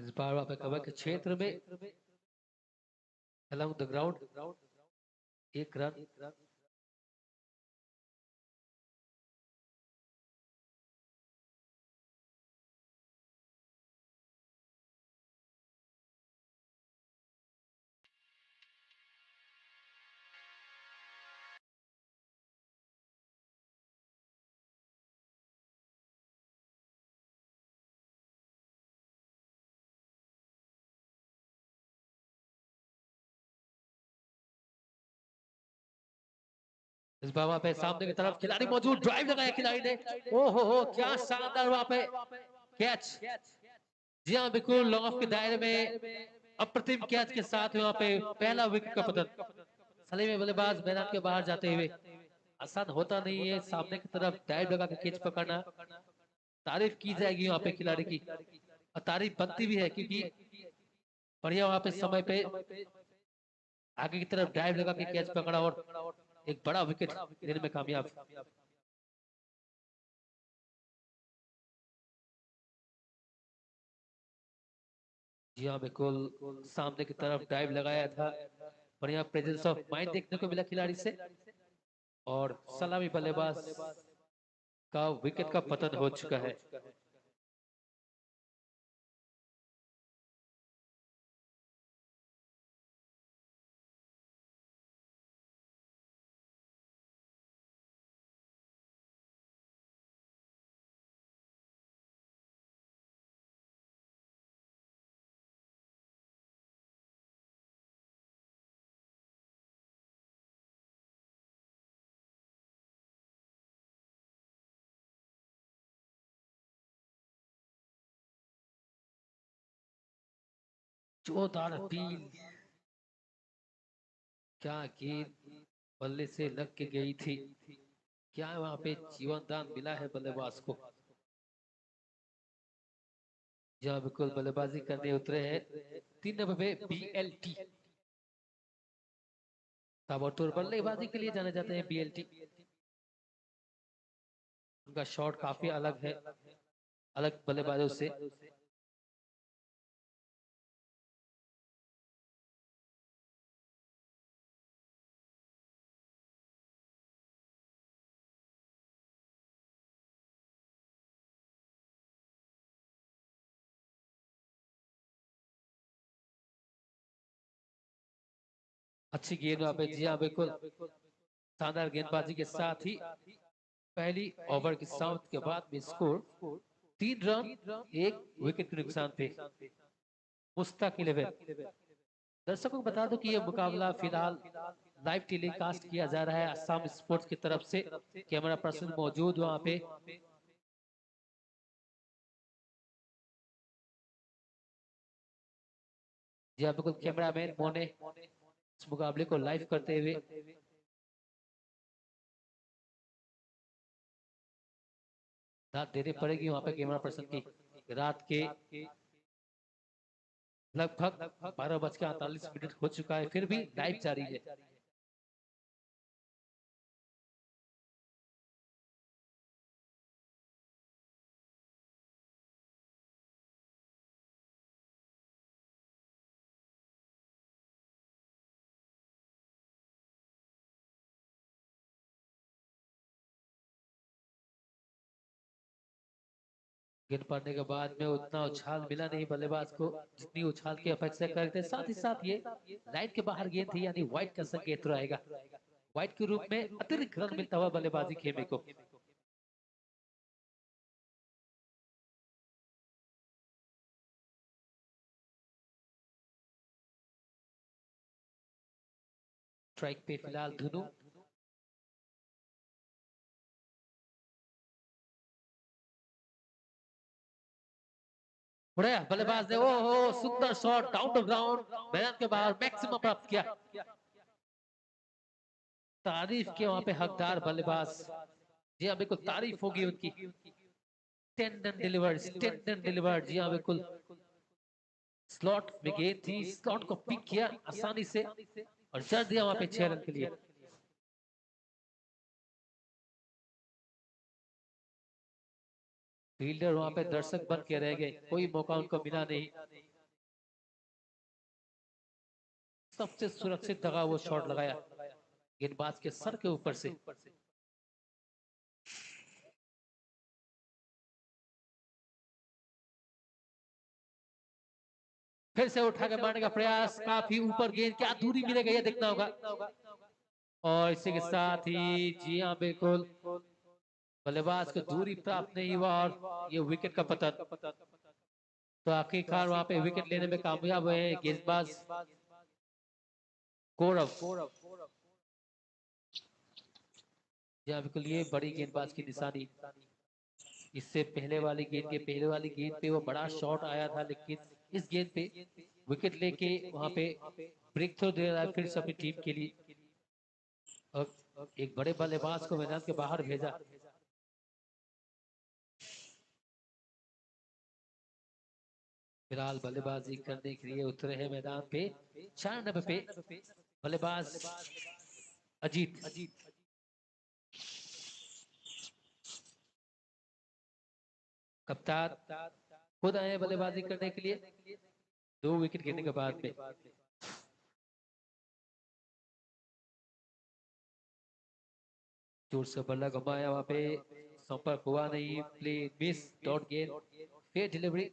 इस बार वहां पे कवर के क्षेत्र में अलोंग द ग्राउंड एक रन। इस बार वहां पे सामने की तरफ खिलाड़ी मौजूद, ड्राइव लगाया खिलाड़ी ने। ओहो हो, क्या शानदार वहां पे कैच। जी हाँ बिल्कुल, लॉन्ग ऑफ के दायरे में अप्रतिम कैच के साथ वहां पे पहला विकेट का पतन। सलीम में बल्लेबाज मैदान के बाहर जाते हुए। आसान होता नहीं है सामने की तरफ डाइव लगा के कैच पकड़ना। तारीफ की जाएगी वहां पे खिलाड़ी की, और तारीफ बनती भी है क्योंकि बढ़िया वहां पे समय पे आगे की तरफ डाइव लगा के कैच पकड़ा और एक बड़ा विकेट लेने में कामयाब। जी हाँ बिल्कुल, सामने की तरफ डाइव लगाया था। बढ़िया प्रेजेंस ऑफ माइंड देखने को मिला खिलाड़ी से, और सलामी बल्लेबाज का विकेट का पतन हो चुका है। जोरदार अपील, क्या गेंद बल्ले से लग के गई थी। क्या वहां पे जीवन दान मिला है बल्लेबाज को। जहाँ बिल्कुल बल्लेबाजी करने उतरे हैं 3 नंबर पे BLT। ताबड़तोड़ बल्लेबाजी के लिए जाने जाते हैं BLT। उनका शॉट काफी अलग है, अलग बल्लेबाजों से। अच्छी गेंद वहां पे, जी हाँ बिल्कुल, शानदार गेंदबाजी के साथ ही पहली ओवर की समाप्ति के बाद में स्कोर 3 रन 1 विकेट के नुकसान पे मुश्ताक 11। दर्शकों को बता दो कि यह मुकाबला फिलहाल लाइव टेलीकास्ट किया जा रहा है असम स्पोर्ट्स की तरफ से। कैमरा पर्सन मौजूद वहां पे। जी हाँ बिल्कुल, कैमरामैन मोने इस मुकाबले को लाइव करते हुए। दाद देनी पड़ेगी वहां पे कैमरा पर्सन की। रात के लगभग 12:48 हो चुका है, फिर भी लाइव जारी है। गेंद पड़ने के बाद में उतना उछाल मिला नहीं बल्लेबाज को जितनी उछाल की अपेक्षा करते। साथ ही साथ ये लाइन के बाहर गेंद थी, यानी व्हाइट का संकेत रहेगा। व्हाइट के रूप में अतिरिक्त रन मिलता हुआ बल्लेबाजी खेमे को। स्ट्राइक पे फिलहाल धुनु। बढ़िया बल्लेबाज ने, ओहो, सुंदर शॉट डाउन द ग्राउंड, मैदान के बाहर मैक्सिमम प्राप्त किया। तारीफ के वहां पे हकदार बल्लेबाज। जी हाँ बिल्कुल, तारीफ होगी उनकी। टेंडन डिलीवर्ड, जी हाँ बिल्कुल। स्लॉट में गेंद थी, स्लॉट को पिक किया आसानी से और जड़ दिया वहां पे 6 रन के लिए। फील्डर वहां पे दर्शक बन के रह गए, कोई मौका उनको मिला नहीं। सबसे सुरक्षित जगह वो शॉट लगाया गेंदबाज के सर के ऊपर से। फिर से उठा के मारने का प्रयास, काफी ऊपर गेंद, क्या दूरी मिलेगा ये देखना होगा। और इसी के साथ ही जी हाँ बिल्कुल बल्लेबाज को दूरी प्राप्त नहीं हुआ और ये विकेट का पतन। तो आखिरकार वहां पे विकेट लेने में कामयाब हुए हैं गेंदबाज गौरव। जी हाँ बिल्कुल, ये बड़ी गेंदबाज की निशानी। इससे पहले वाली गेंद के पहले वाली गेंद पे वो बड़ा शॉट आया था, लेकिन इस गेंद पे विकेट लेके वहां पे ब्रेक थ्रो दे रहा है फिर से अपनी टीम के लिए। और एक बड़े बल्लेबाज को मैदान के बाहर भेजा। फिलहाल बल्लेबाजी करने के लिए उतरे हैं मैदान पे 4 नंबर पे बल्लेबाज अजीत। कप्तान खुद आए बल्लेबाजी करने के लिए 2 विकेट गिरने के बाद में। जोर से बल्ला घुमाया, वहां पे संपर्क हुआ नहीं, प्ले मिस, डॉट गेंद, फिर डिलीवरी।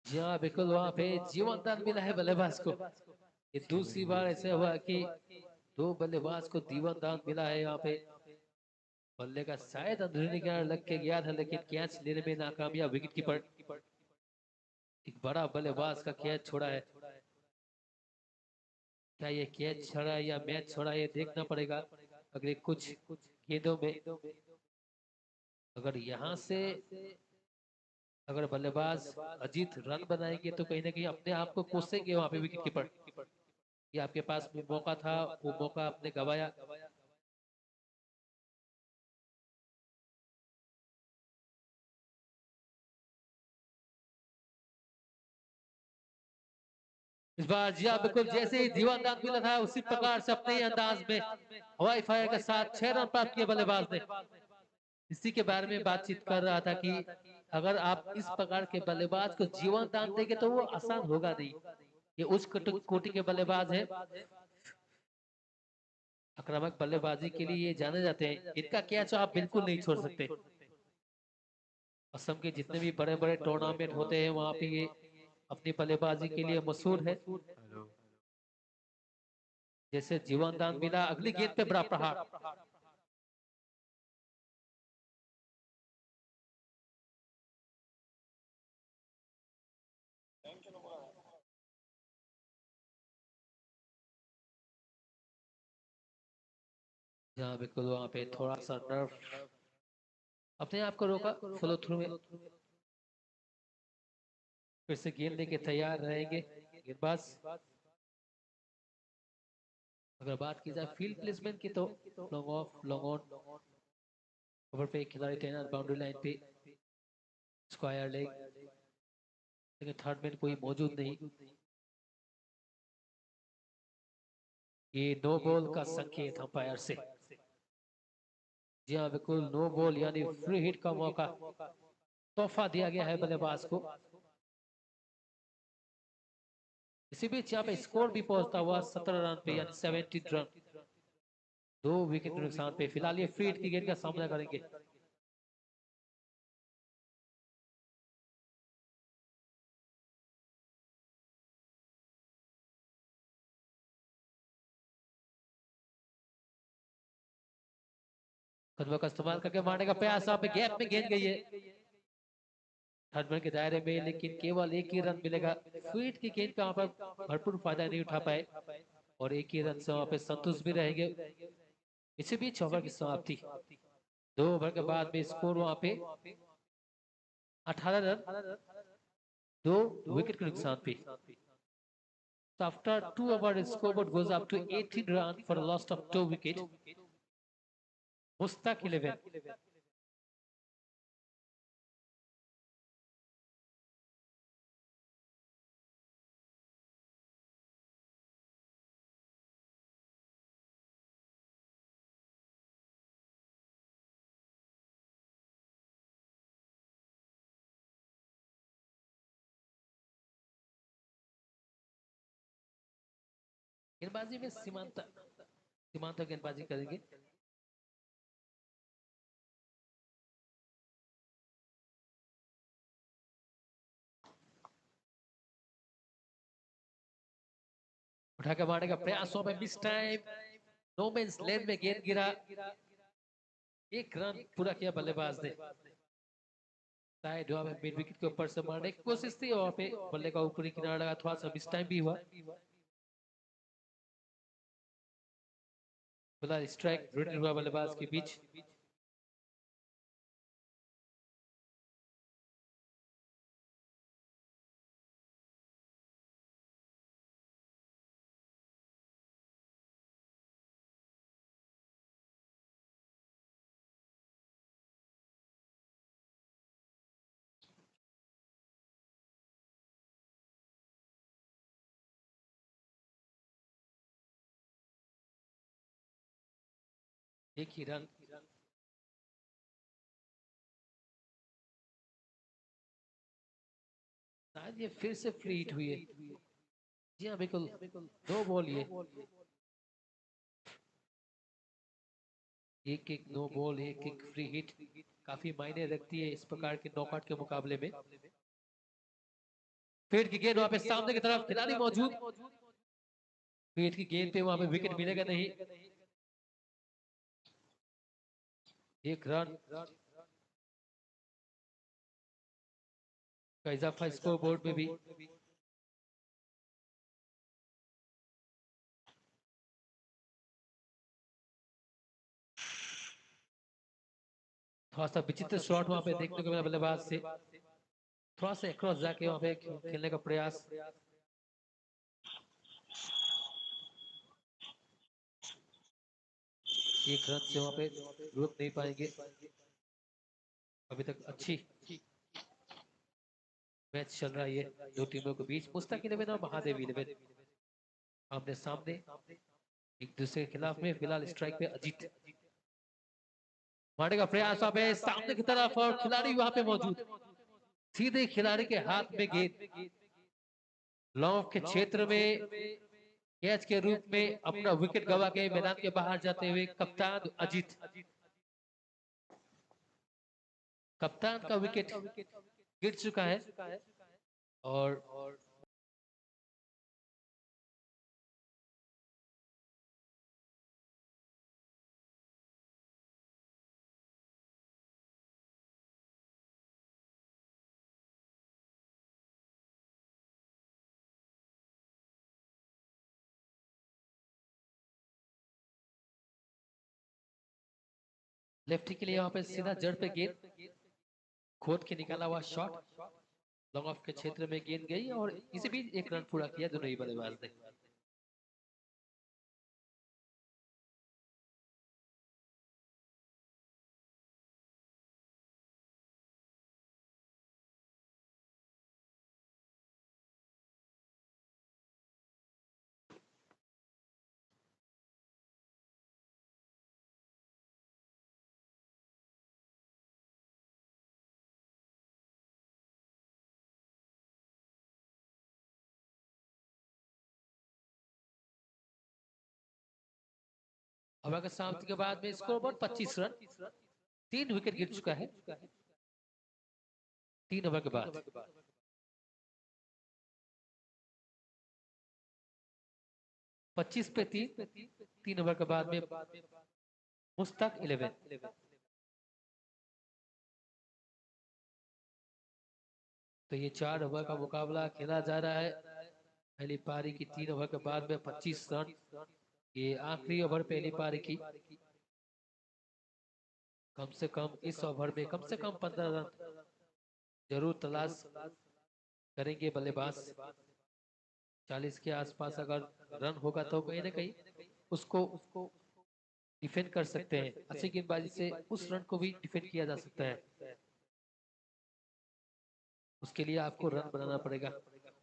जी हाँ बिल्कुल, वहां पे जीवन दान मिला है बल्लेबाज को। ये दूसरी बार ऐसे हुआ कि 2 बल्लेबाज को जीवन दान मिला है। यहाँ पे बल्ले का शायद अंदरूनी किनारा लग के गया था, लेकिन कैच लेने में नाकामयाब विकेट कीपर। एक बड़ा बल्लेबाज का कैच छोड़ा है। क्या ये कैच छोड़ा या मैच छोड़ा, ये देखना पड़ेगा अगले कुछ गेंदों में। अगर यहाँ से अगर बल्लेबाज अजीत रन बनाएंगे तो कहीं ना कहीं अपने आप को कोसेंगे वहां पे विकेट कीपर। ये आपके पास में मौका था, वो मौका आपने गवाया। इस बार जी हाँ बिल्कुल, जैसे ही दीवानदार मिला था उसी प्रकार से अपने ही अंदाज में हवाई फायर के साथ 6 रन प्राप्त किए बल्लेबाज ने। इसी के बारे में बातचीत कर रहा था कि अगर आप इस प्रकार के बल्लेबाज को जीवन दान देंगे तो वो आसान होगा नहीं। ये उच्च कोटि के बल्लेबाज है, आक्रामक बल्लेबाजी के लिए ये जाने जाते हैं। इनका कैच आप बिल्कुल नहीं छोड़ सकते। असम के जितने भी बड़े बड़े टूर्नामेंट होते हैं वहां पे ये अपनी बल्लेबाजी के लिए मशहूर है। जैसे जीवन दान मिला, अगली गेंद पे बड़ा प्रहार। जहाँ बिल्कुल वहां पे थोड़ा सा नर्व अपने आप को रोका फॉलो थ्रू में। फिर से गेंद लेके तैयार रहेंगे गेंदबाज। अगर बात की जाए फील्ड प्लेसमेंट की तो long off, long on, over पे खिलाड़ी तैनात बाउंड्री लाइन पे, स्क्वायर लेग, लेकिन थर्ड में कोई मौजूद नहीं। ये नो बॉल का संकेत अंपायर से। जी हाँ बिल्कुल, नो बॉल यानी फ्री हिट का मौका तोहफा दिया गया है बल्लेबाज को। इसी बीच यहाँ पे स्कोर भी पहुंचता हुआ 17 रन पे यानी 70 रन। 2 विकेट के नुकसान पे फिलहाल ये फ्री हिट की गेंद का सामना करेंगे। कदमों का इस्तेमाल करके मारने का प्रयास, यहाँ पे गैप में गेंद गई है थर्ड मैन के दायरे में, लेकिन केवल एक ही रन मिलेगा। स्वीट की गेंद का वहां पर भरपूर फायदा नहीं उठा पाए और एक ही रन से वहां पे संतुष्ट भी रहेंगे। इसी बीच ओवर की समाप्ति, 2 ओवर के बाद में स्कोर वहां पे 18 रन, 2 विकेट के नुकसान पे। So after 2 overs, scoreboard goes up to 18 runs for a loss of 2 wickets. Mustaq 11. गेंदबाजी में सीमांत सीमांत गेंदबाजी करेंगे। उठाकर मारने का प्रयास हुआ, मिस टाइम, नो मींस लेन में गेंद गिरा। एक रन पूरा किया बल्लेबाज ने। साइड हुआ में मिड विकेट के ऊपर से मारने की कोशिश थी और पे बल्ले का ऊपरी किनारा लगा, थोड़ा सा मिस टाइम भी हुआ। फिलहाल स्ट्राइक रिटर्न हुआ बल्लेबाज के बीच। एक ही रन। शायद ये फिर से फ्री हिट हुई है। जी हाँ बिल्कुल, 2 बॉल ये, एक नो बॉल, एक फ्री हिट काफी मायने रखती है इस प्रकार के नॉकआउट के मुकाबले में। फील्ड की गेंद वहां पे सामने की तरफ, खिलाड़ी मौजूद। फील्ड की गेंद पे वहां पे विकेट मिलेगा नहीं। एक रन का इजाफा स्कोर बोर्ड में भी। थोड़ा सा विचित्र शॉट वहां पे देखने को मिला बल्लेबाज से, थोड़ा सा क्रॉस जाके वहां पे खेलने का प्रयास। एक रन से वहां पे रोक नहीं पाएंगे। अभी तक अच्छी मैच चल रहा है ये दो टीमों के बीच। मुस्तक 11 और महादेव 11 आमने सामने एक दूसरे के खिलाफ में। फिलहाल स्ट्राइक पे अजीत, मारने का प्रयास वहां पे सामने की तरफ और खिलाड़ी वहां पे मौजूद। सीधे खिलाड़ी के हाथ में गेंद, लॉन्ग के क्षेत्र में कैच के रूप में अपना विकेट गवा के मैदान के बाहर जाते हुए कप्तान अजीत, कप्तान का विकेट गिर चुका है। और लेफ्टी के लिए वहां पे सीधा जड़ पे गेंद, खोद के निकाला हुआ शॉट लॉन्ग ऑफ के क्षेत्र में गेंद गई और इसी बीच एक रन पूरा किया दोनों ही बल्लेबाज ने। हवा के समाप्ति के बाद में स्कोर बोर्ड 25 रन, 3 विकेट गिर चुका है 3 ओवर के बाद। 25 पे 3 ओवर के बाद में मुस्तक 11। तो ये 4 ओवर का मुकाबला खेला जा रहा है। पहली पारी की 3 ओवर के बाद में 25 रन। ये आखिरी ओवर पहली पारी की। कम से कम इस ओवर में कम से कम 15 रन जरूर तलाश करेंगे बल्लेबाज। 40 के आसपास अगर रन होगा तो कहीं ना कहीं उसको डिफेंड कर सकते हैं। अच्छी गेंदबाजी से उस रन को भी डिफेंड किया जा सकता है। उसके लिए आपको रन बनाना पड़ेगा।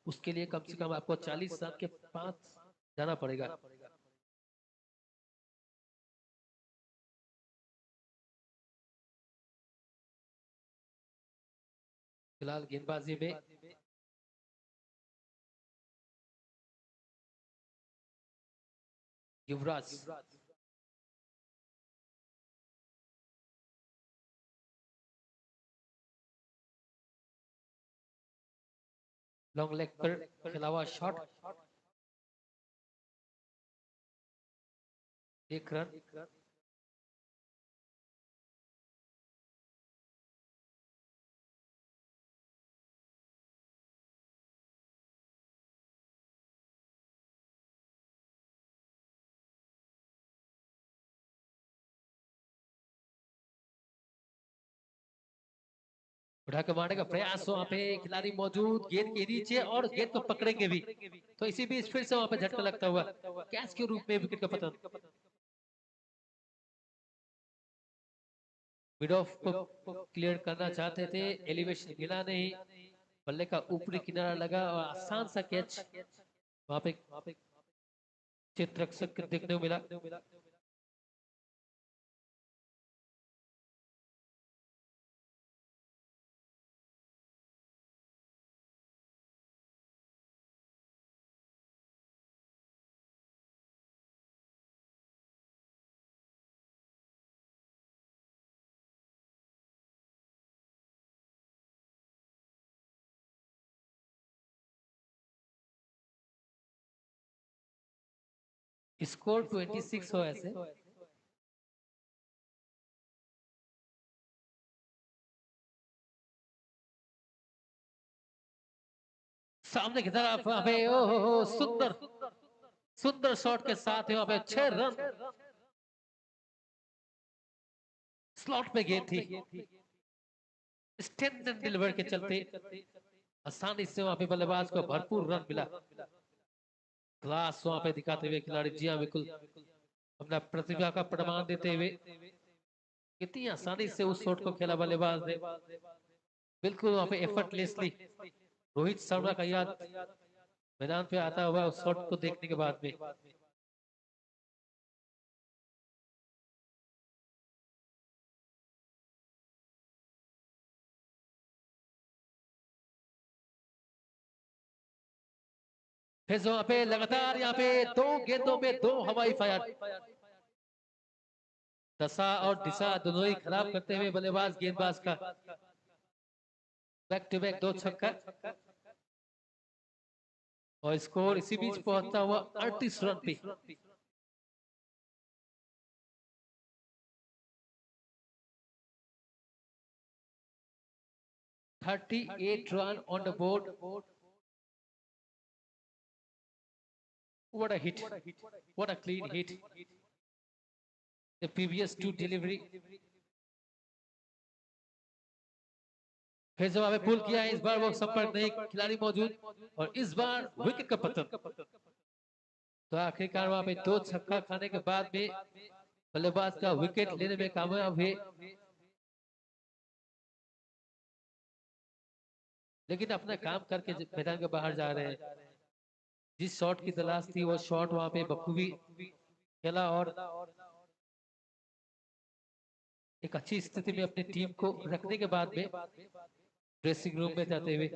उसके लिए कम से कम आपको 40 रन के 5 जाना पड़ेगा। फिलहाल गेंदबाजी में युवराज लॉन्ग लेग पर खेला हुआ शॉट, एक रन। उठा के मारने का प्रयास, वहां पे खिलाड़ी मौजूद, गेंद के नीचे और गेंद को पकड़ेंगे भी, तो इसी बीच फिर से वहां पे झटका लगता हुआ कैच के रूप में विकेट का पतन। मिड ऑफ को क्लियर करना चाहते थे, एलिवेशन मिला नहीं, बल्ले का ऊपरी किनारा लगा और आसान सा कैच वहां पे चित्रक्षक देखने को मिला। स्कोर 26 हो ऐसे। सामने की तरफ वहां पे ओहो सुंदर सुंदर शॉट के साथ वहां पे 6 रन स्लॉट पे गेंद थी, स्टैंड एंड डिलीवर के चलते आसानी से वहां पे बल्लेबाज को भरपूर रन मिला। क्लास वहां पे दिखाते हुए खिलाड़ी, जी हाँ बिल्कुल, अपना प्रतिभा का प्रमाण देते हुए कितनी आसानी से उस शॉट को खेला बल्लेबाज ने, बिल्कुल वहां पे एफर्टलेसली। रोहित शर्मा का याद मैदान पे आता हुआ उस शॉट को देखने के बाद में। फिर वहां पे लगातार यहाँ पे 2 गेंदों में 2 हवाई फायर, दशा और दिशा दोनों ही खराब करते हुए बल्लेबाज गेंदबाज का बैक टू बैक 2 छक्का और स्कोर इसी बीच पहुंचता हुआ 38 रन पे। 38 run on the board. What a hit! What a clean hit! The previous 2 delivery. फिर जब हमें पुल किया, इस बार वो संपर्क नहीं, खिलाड़ी मौजूद और इस बार विकेट का पतन। तो आखिरकार वहां पे 2 छक्का खाने के बाद में बल्लेबाज का विकेट लेने में कामयाब हुए, लेकिन अपना काम करके मैदान के बाहर जा रहे हैं। जिस शॉट की तलाश थी वो शॉट वहां पे बखूबी खेला और एक अच्छी स्थिति में अपनी टीम को रखने के बाद में ड्रेसिंग रूम में जाते हुए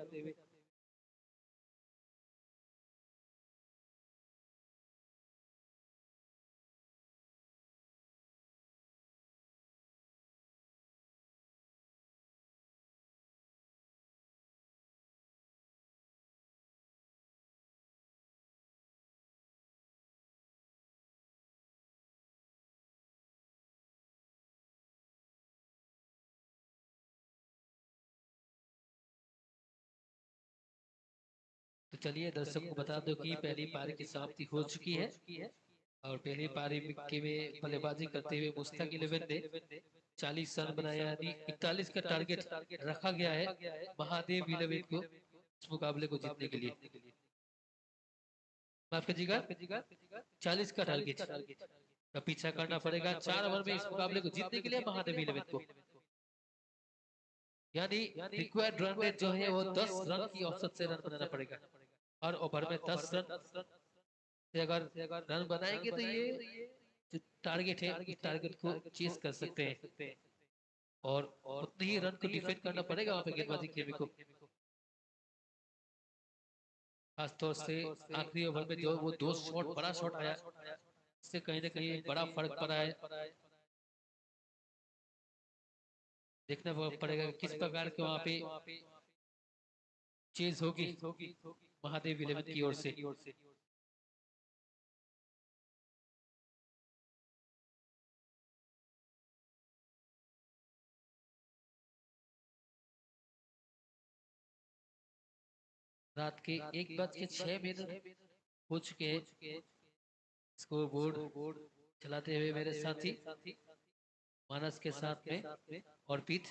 तो चलिए दर्शक को बता दो कि पहली पारी की समाप्ति हो चुकी है और पहली पारी के में बल्लेबाजी करते हुए मुस्तक 11 ने 40 रन बनाया, यानी 41 का टारगेट रखा गया है महादेव 11 को इस मुकाबले को जीतने के लिए। माफ कीजिएगा, 40 का टारगेट का पीछा करना पड़ेगा 4 ओवर में इस मुकाबले को जीतने के लिए महादेव 11 को, यानी रिक्वायर्ड रन रेट जो है वो 10 रन की औसत से रन बनाना पड़ेगा और ओवर में 10 रन से अगर रन बनाएंगे तो ये जो टारगेट है इस टारगेट को चेस कर सकते हैं और उतने ही रन को डिफेंड करना पड़ेगा वहां पे गेंदबाजी खेमे को। खासतौर से आखिरी ओवर में जो वो 2 शॉट, बड़ा शॉट आया, इससे कहीं ना कहीं बड़ा फर्क पड़ा है। देखना पड़ेगा किस प्रकार के वहाँ पे चेज होगी महादेव इलेवन की ओर से। रात के 1:06 हो चुके हैं। स्कोर बोर्ड चलाते हुए मेरे साथी मानस के साथ में और पीठ।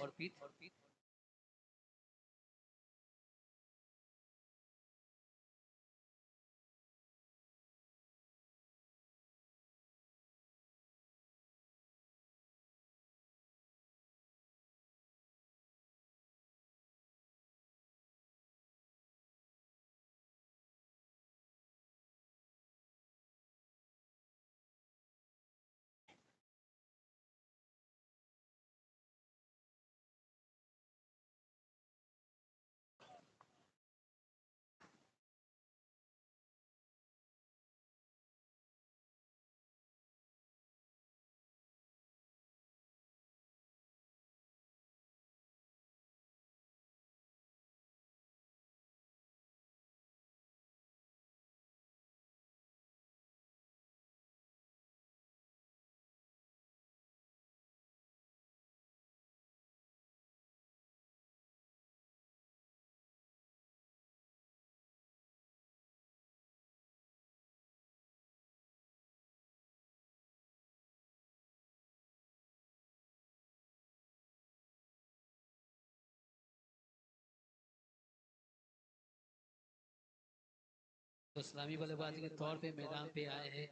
तो इस्लामी बल्लेबाजी के तौर पे मैदान पे आए हैं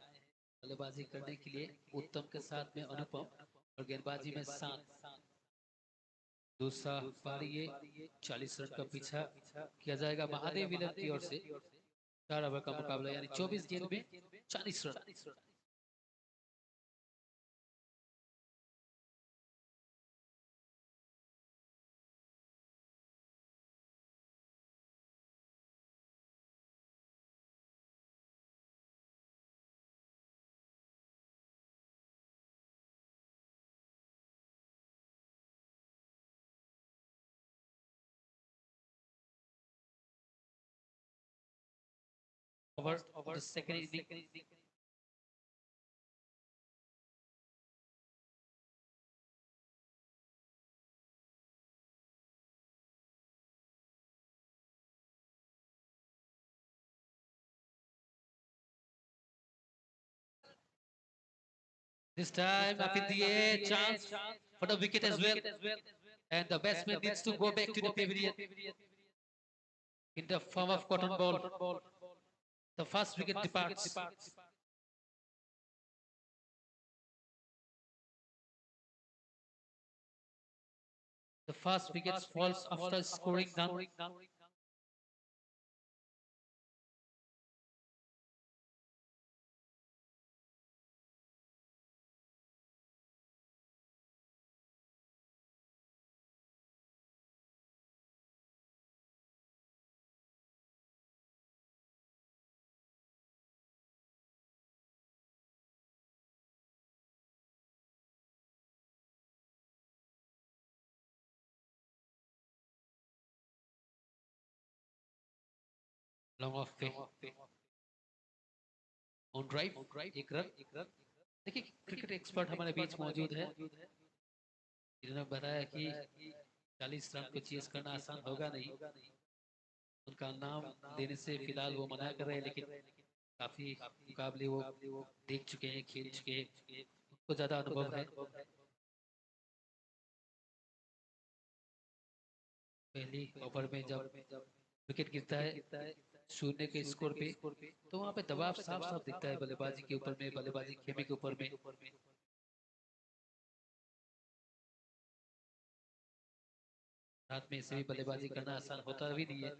बल्लेबाजी करने के लिए उत्तम के साथ में अनुपम और गेंदबाजी में शांत। दूसरा पारी ये 40 रन का पीछा किया जाएगा महादेव विलन की ओर से। 4 ओवर का मुकाबला यानी 24 गेंद में 40 run. Over the second inning. This time up in the air, chance for the wicket as well. And the batsman needs to go back to the pavilion in the form of cotton ball. The first wicket departs. The first wicket falls after scoring none. Long off पे on drive एक run. देखिए cricket expert हमारे बीच मौजूद है। इन्होंने बताया कि 40 run को चेस करना आसान होगा नहीं। उनका नाम लेने से फिलहाल वो मना कर रहे हैं, लेकिन काफी मुकाबले वो देख चुके हैं, खेल चुके हैं, उनको ज्यादा अनुभव है। पहली ओवर में जब विकेट गिरता है 0 के स्कोर पे, तो वहां पे दबाव साफ साफ दिखता है बल्लेबाजी के ऊपर में, बल्लेबाजी खेमे के ऊपर में। रात में इसे भी बल्लेबाजी करना आसान होता भी नहीं है।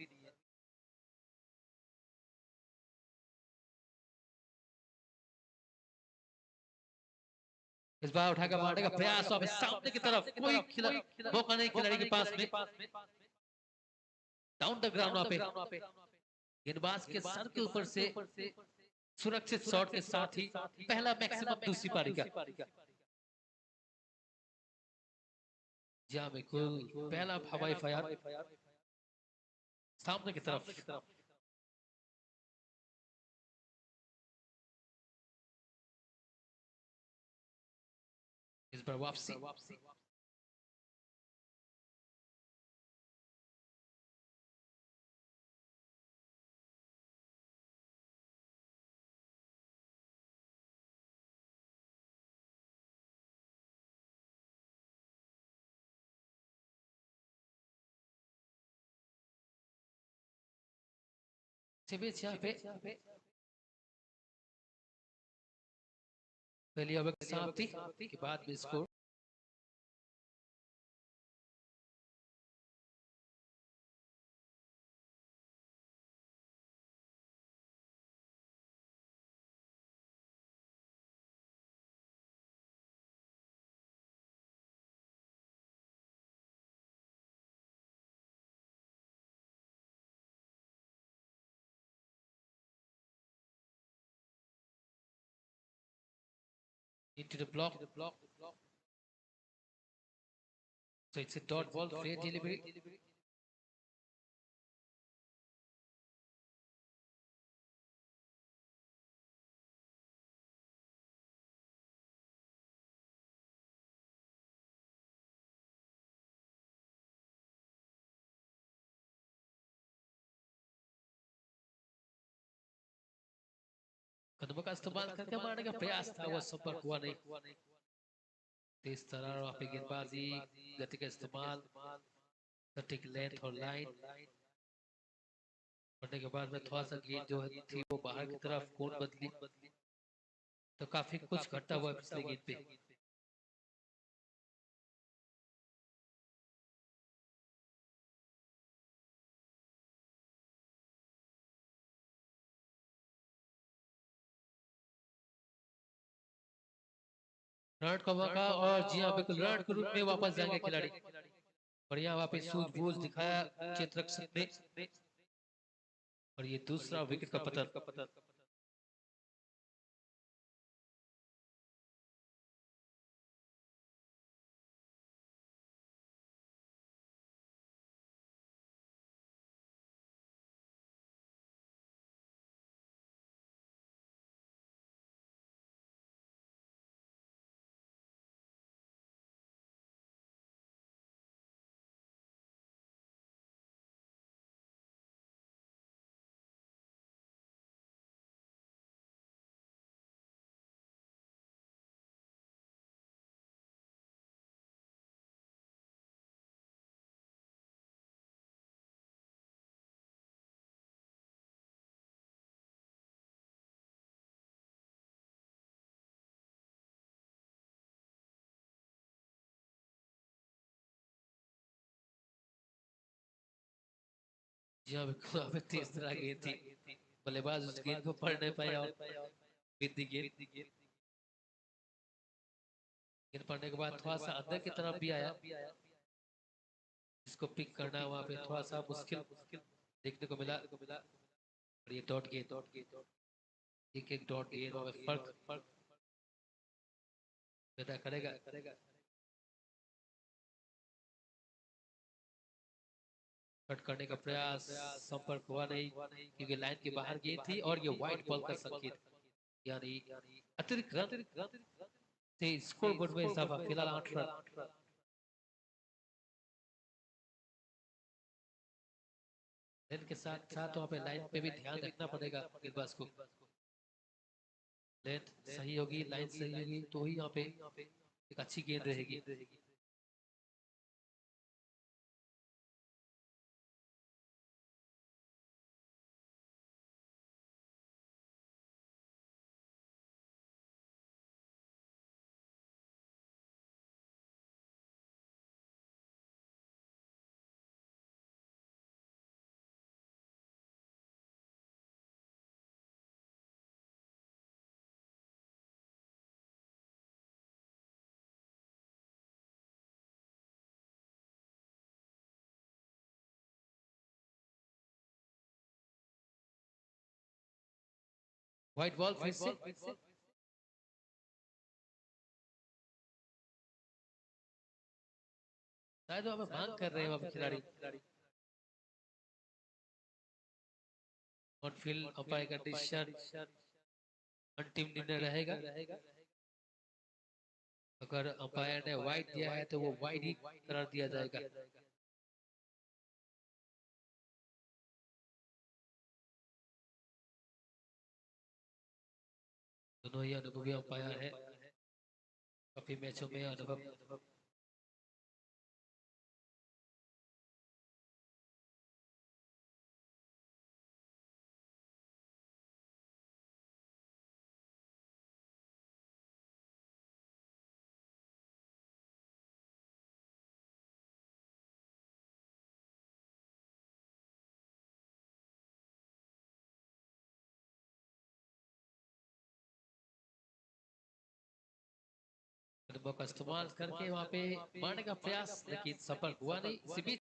इस बार उठाकर मारने का प्रयास और सामने की तरफ कोई मौका नहीं खिलाड़ी के पास में। डाउन द ग्राउंड वहां पे गेंदबाज के सर के ऊपर से सुरक्षित शॉट के साथ ही पहला मैक्सिमम दूसरी पारी का। जी हाँ बिल्कुल, पहला हवाई फायर सामने की तरफ। इस बार वापसी। बीच यहाँ पे पहली ओवर की समाप्ति के बाद में score. Into the block. So it's a dot ball, fair delivery. कदमों का इस्तेमाल करके मारने का प्रयास था, वो संपर्क हुआ नहीं। तेज तरार वहाँ पे गेंदबाजी, गति का इस्तेमाल, सटीक लेंथ और लाइन पड़ने के बाद में थोड़ा सा गेंद जो थी वो बाहर की तरफ कोण बदली, तो काफी कुछ घटा हुआ पिछले गेंद पे। रन का मौका, और जी हाँ बिल्कुल रन के रूप में वापस जाएंगे खिलाड़ी। बढ़िया वहाँ पे सूझबूझ दिखाया क्षेत्ररक्षक ने, और ये दूसरा विकेट का पतन। जी हाँ बिल्कुल, वहाँ पे तेज तरह गेंद थी, बल्लेबाज उस गेंद को पढ़ नहीं पाया और बीती गेंद। गेंद पड़ने के बाद थोड़ा सा अंदर की तरफ भी आया, इसको पिक करना वहाँ पे थोड़ा सा मुश्किल देखने को मिला। और ये डॉट गेंद, एक एक डॉट गेंद वहाँ पे फर्क पैदा करेगा। कट करने का प्रयास, संपर्क हुआ नहीं क्योंकि लाइन के बाहर गेंद थी, और ये व्हाइट बॉल का संकेत, यानी अतिरिक्त रन से स्कोर बोर्ड में इजाफा, फिलहाल 8 रन। लेन के साथ साथ वहाँ पे लाइन पे भी ध्यान रखना पड़ेगा गेंदबाज को। लेंथ सही होगी, लाइन सही होगी, तो ही यहाँ पे एक अच्छी गेंद रहेगी। व्हाइट बॉल फिर से। शायद वो हमें मांग कर रहे हो अब खिलाड़ी। ऑन फील्ड अंपायर का डिसीजन अंतिम निर्णय रहेगा। अगर अंपायर ने वाइड दिया है तो वो वाइड ही करार दिया जाएगा। दोनों ही अनुभवी अंपायर है, काफी मैचों में अनुभव। अनुभव का इस्तेमाल करके वहां पे मारने का प्रयास, लेकिन सफल हुआ नहीं। इसी बीच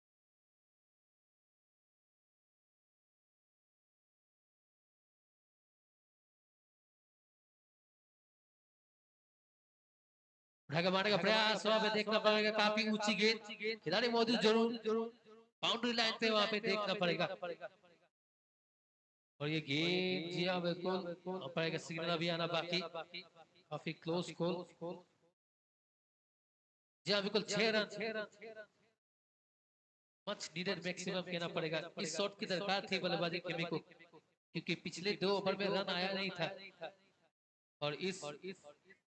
मारने का प्रयास वहां पे देखना पड़ेगा, काफी ऊंची गेंद, खिलाड़ी मौजूद जरूर, बाउंड्री लाइन पे वहां पे देखना पड़ेगा। और ये गेंद, जी हाँ बिल्कुल, अंपायर का सिग्नल अभी आना बाकी, काफी क्लोज कॉल। जी हाँ बिल्कुल, 6 रन, मच नीडेड मैक्सिमम कहना पड़ेगा। इस शॉट की दरकार थी बल्लेबाजी खेमे को, क्योंकि पिछले 2 ओवर में रन आया नहीं था, और इस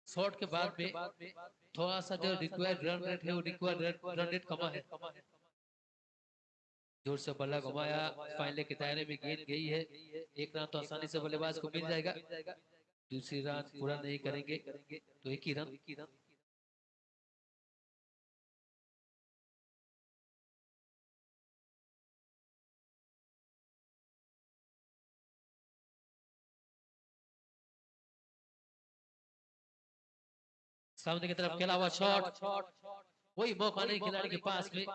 शॉट के बाद में थोड़ा सा जो रिक्वायर्ड रन रेट है वो रिक्वायर्ड रन रेट कमा है। जोर से बल्ला घुमाया, फाइनल के दायरे में गेंद गई है। 1 रन तो आसानी से बल्लेबाज को मिल जाएगा। दूसरी रन पूरा नहीं करेंगे तो 1 ही रन। सामने की तरफ खेला हुआ शॉट, वही मौका नहीं खिलाड़ी के पास में,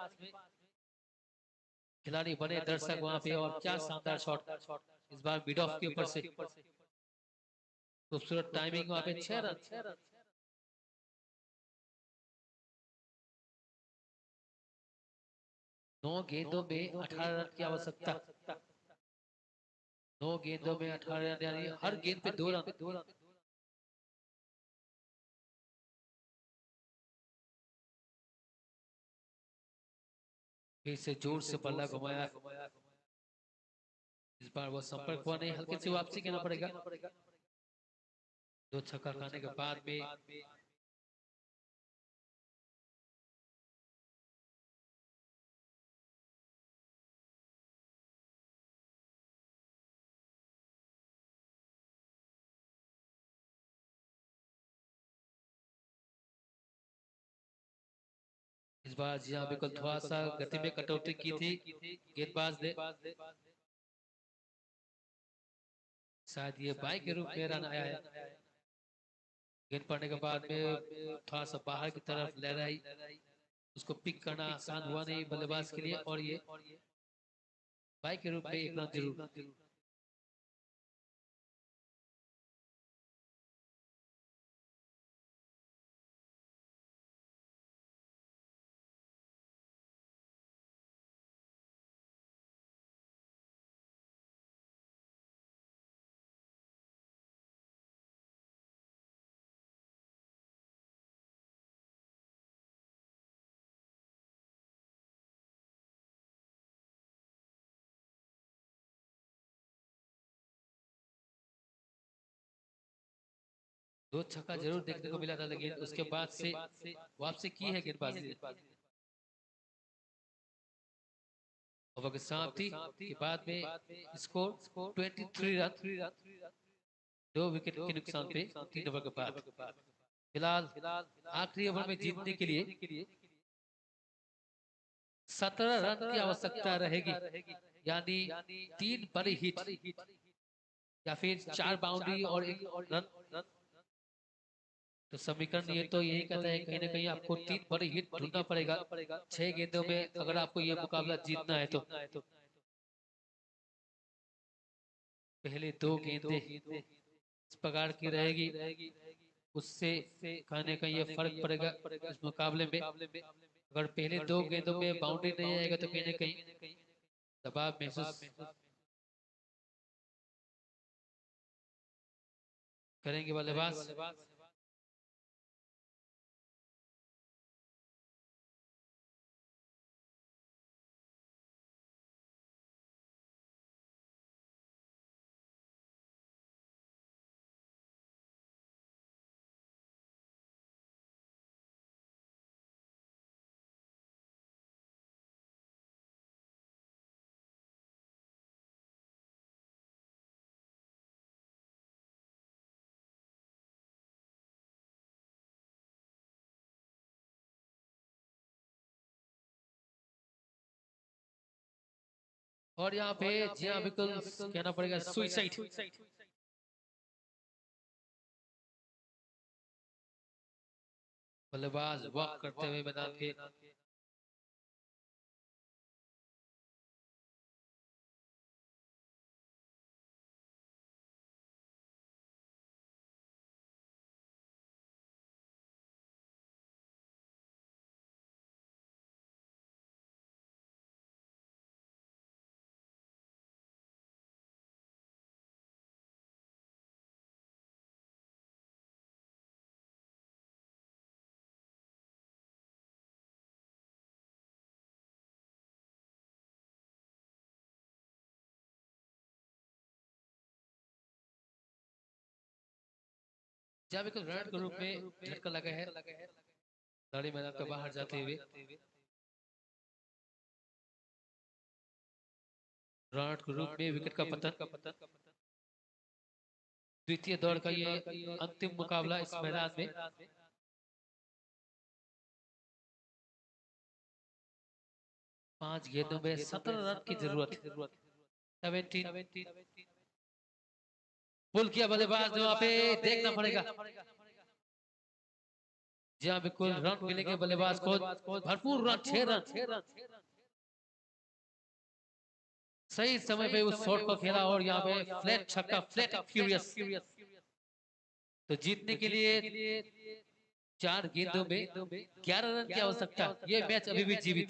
खिलाड़ी बने दर्शक वहां पे, और क्या शानदार शॉट, इस बार मिड ऑफ के ऊपर से, खूबसूरत टाइमिंग वहां पे। 6 रन, 9 गेंदों में 18 रन की आवश्यकता। 9 गेंदों में 18 रन, यानी हर गेंद पे 2 रन। फिर से जोर से बल्ला घुमाया, इस बार वो संपर्क हुआ नहीं, हल्के से वापसी कहना पड़ेगा। 2 छक्का खाने के बाद में इस बार, जी हाँ बिल्कुल, थोड़ा सा गति में कटौती की थी गेंदबाज ने। शायद ये बाई के रूप में रन आया है। गेंद पड़ने के बाद में थोड़ा सा बाहर की तरफ लहराई, उसको पिक करना आसान हुआ नहीं बल्लेबाज के लिए, और ये बाई के रूप में 1 रन जरूर। दो छक्का जरूर देखने को मिला था, लेकिन उसके बाद से वापसी की है गेंदबाजी ने। ओवर की समाप्ति के बाद में स्कोर 23 रन, 2 विकेट के नुकसान पे 3 ओवर के बाद। फिलहाल आखिरी ओवर में जीतने के लिए 17 रन की आवश्यकता रहेगी, यानी 3 बड़ी हिट या फिर 4 बाउंड्री और 1 रन। तो समीकरण ये तो यही कहता है, कहीं ना कहीं आपको 3 बड़ी हिट ढूंढना पड़ेगा 6 गेंदों में, अगर आपको ये मुकाबला जीतना है तो। पहले 2 गेंदे इस प्रकार की रहेगी, उससे कहीं ना कहीं ये फर्क पड़ेगा इस मुकाबले में। अगर पहले 2 गेंदों में बाउंड्री नहीं आएगा तो कहीं ना कहीं दबाव महसूस करेंगे बल्लेबाज। और यहाँ पे जी हाँ बिल्कुल कहना पड़ेगा सुइसाइड। बल्लेबाज वॉक करते हुए मैदान के 'जहाँ बिल्कुल रन के रूप में झटका लगा है खिलाड़ी मैदान के बाहर जाते हुए। रन के रूप में विकेट का पतन। द्वितीय दौर का ये अंतिम मुकाबला इस मैदान में। 5 गेंदों में 17 रन की जरूरत। 17 पुल किया बल्लेबाज वहां पे देखना पड़ेगा। जी हाँ बिल्कुल रन मिलेंगे बल्लेबाज को, भरपूर रन, 6 रन सही समय पे उस शॉट को खेला और यहाँ पे फ्लैट छक्का, फ्लैट फ्यूरियस। तो जीतने के लिए 4 गेंदों में 11 रन की आवश्यकता। ये मैच अभी भी जीवित,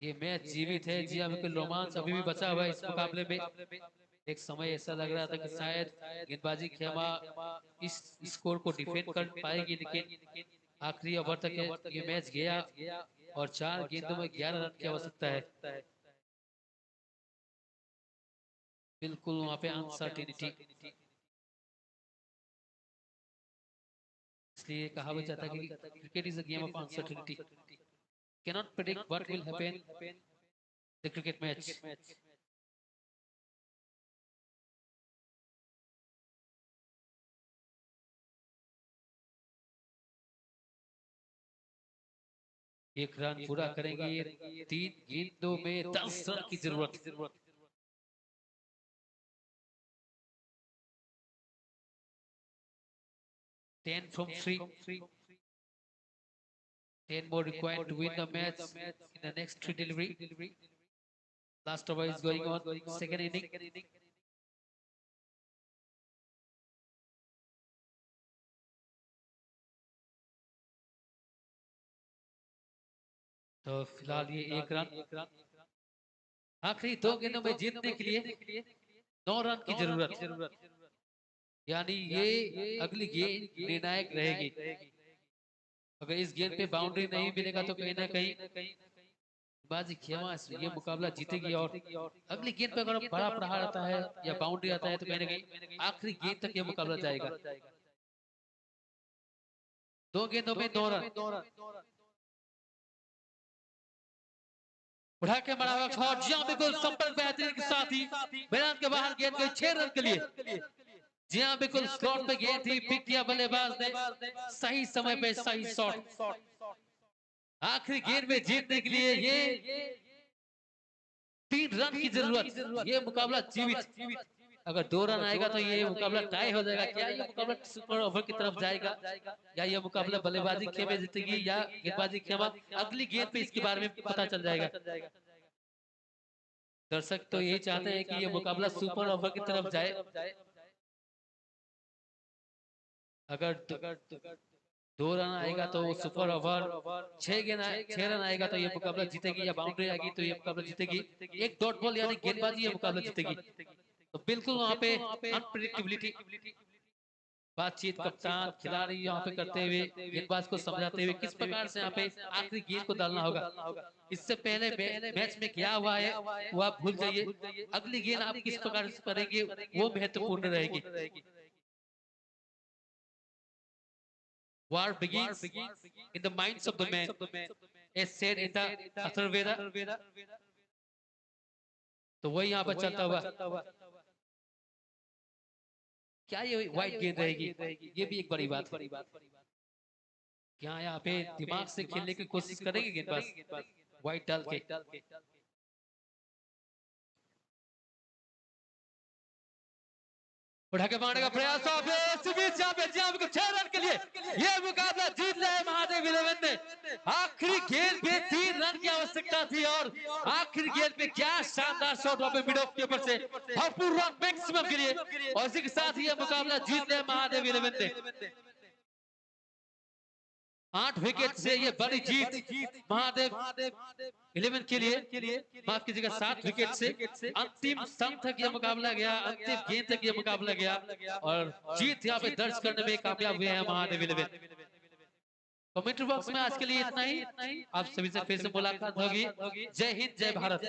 ये मैच जीवित है। जी हाँ बिल्कुल रोमांच अभी भी बचा हुआ है इस मुकाबले में। एक समय ऐसा लग रहा था कि शायद गेंदबाजी खेमा इस स्कोर को डिफेंड कर पाएगी, लेकिन आखिरी ओवर तक ये मैच गया और 4 गेंदों में 11 रन की आवश्यकता है। बिल्कुल वहां पे अनसर्टिनिटी, इसलिए कहा भी जाता है कि cricket is a game of uncertainty, cannot predict what will happen the cricket match. एक रन पूरा करेंगे, 3 गेंदों में 10 रन की जरूरत। 10 from 3, 10 more required to win the match in the next 3 delivery. Last over is going on, second inning. तो फिलहाल ये 1 रन। आखिरी 2 गेंदों में जीतने के लिए 9 रन की जरूरत, यानी ये अगली गेंद निर्णायक रहेगी। अगर इस गेंद पे बाउंड्री नहीं मिलेगा तो कहीं ना कहीं बाजी खेमा ये मुकाबला जीतेगी। और अगली गेंद पे अगर बड़ा प्रहार आता है या बाउंड्री आता है तो कहीं ना कहीं आखिरी गेंद तक ये मुकाबला जाएगा। 2 गेंदों में 9 रन। उठा के मारा हुआ शॉट, जी हाँ बिल्कुल संपर्क बेहतरीन के साथ ही मैदान के बाहर गेंद गई 6 रन के लिए। जी हाँ बिल्कुल स्लॉट पे गेंद थी, पिक किया बल्लेबाज ने, सही समय पे सही शॉट। आखिरी गेंद में जीतने के लिए ये 3 रन की जरूरत, ये मुकाबला जीवित। अगर 2 रन आएगा तो ये मुकाबला टाई हो जाएगा। क्या ये मुकाबला सुपर ओवर की तरफ जाएगा या ये मुकाबला बल्लेबाजी खेमे जीतेगी या गेंदबाजी खेमा, अगली गेंद पे इसके बारे में पता चल जाएगा। दर्शक तो यही चाहते हैं कि ये मुकाबला सुपर ओवर की तरफ जाए। अगर 2 रन आएगा तो सुपर ओवर, 6 रन आएगा तो ये मुकाबला जीतेगी, या बाउंड्री आएगी तो ये मुकाबला जीतेगी। एक डॉट बॉल यानी गेंदबाजी ये मुकाबला जीतेगी। तो बिल्कुल वहां पे अनप्रिडिक्टेबिलिटी, बातचीत कप्तान खिलाड़ी यहाँ पे करते हुए, गेंदबाज को समझाते हुए किस प्रकार से यहाँ पे आखिरी गेंद को डालना होगा। इससे पहले मैच में क्या हुआ है वो आप भूल जाइए, अगली गेंद आप किस प्रकार से करेंगे वो महत्वपूर्ण रहेगी। War begins in the minds of the man, as said in the Atharvaveda। तो वही यहाँ पर चलता हुआ, क्या ये व्हाइट गेंद रहेगी, ये भी एक बड़ी बात है। क्या यहाँ पे दिमाग से खेलने की कोशिश करेंगे गेंदबाज व्हाइट डाल के। उठा के मारने का प्रयास, इसी बीच यहाँ पे 6 रन के लिए ये मुकाबला जीत लिया है महादेव 11 ने। आखिरी गेंद पे 3 रन की आवश्यकता थी और आखिरी गेंद पे क्या शानदार शॉट वहां पे मिड ऑफ के ऊपर से, भरपूर रन मैक्सिमम के लिए, और इसी के साथ ही ये मुकाबला जीत लिया महादेव 11 ने। 8 विकेट से ये बड़ी जीत महादेव 11 के लिए, माफ कीजिएगा 7 विकेट से। अंतिम स्तंभ तक ये मुकाबला गया, अंतिम गेंद तक ये मुकाबला गया और जीत यहाँ पे दर्ज करने में कामयाब हुए हैं महादेव 11। कमेंट्री बॉक्स में आज के लिए इतना ही, आप सभी से फिर से मुलाकात होगी। जय हिंद, जय भारत।